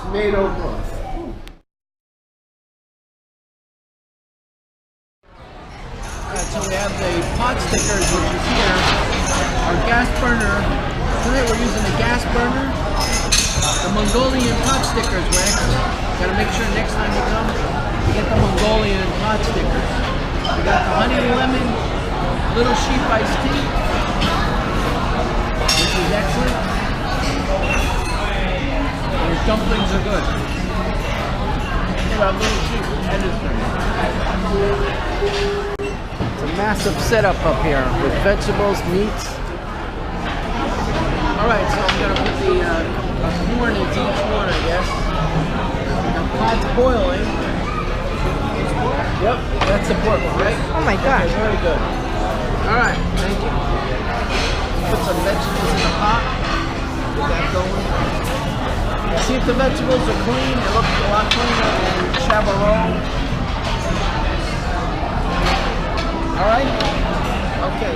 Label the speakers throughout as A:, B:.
A: tomato broth. Alright, so we have the pot stickers, which is here. Our gas burner. Tonight we're using a gas burner. The Mongolian pot stickers, Rex. Gotta make sure next time you come, you get the Mongolian pot stickers. We got the honey lemon, little sheep iced tea, which is excellent. And your dumplings are good. Look at our little sheep, Edison. It's a massive setup up here with vegetables, meats. Alright, so I'm gonna put the corn into each one, I guess. The pot's boiling. Yep, that's the pork one, right?
B: Oh my gosh.
A: Okay, very good. Alright, thank you. Put some vegetables in the pot. Get that going. See if the vegetables are clean. They look a lot cleaner than chabarone. Alright? Okay,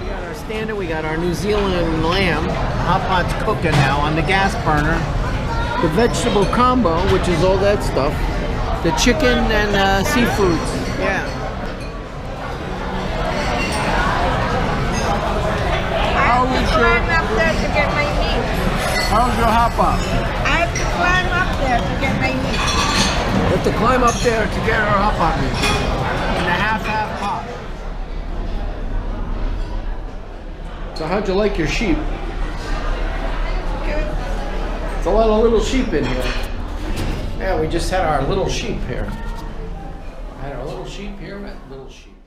A: we got our standard. We got our New Zealand lamb. Hot pot's cooking now on the gas burner. The vegetable combo, which is all that stuff. The chicken and seafoods. Yeah.
B: I have to climb up there to get my meat.
A: How's your hot pot?
B: I have to climb up there to get my meat.
A: You have to climb up there to get our hot pot meat. In a half-half pot. So how'd you like your sheep?
B: Good.
A: It's a lot of little sheep in here. Yeah, we just had our little sheep here. Little sheep.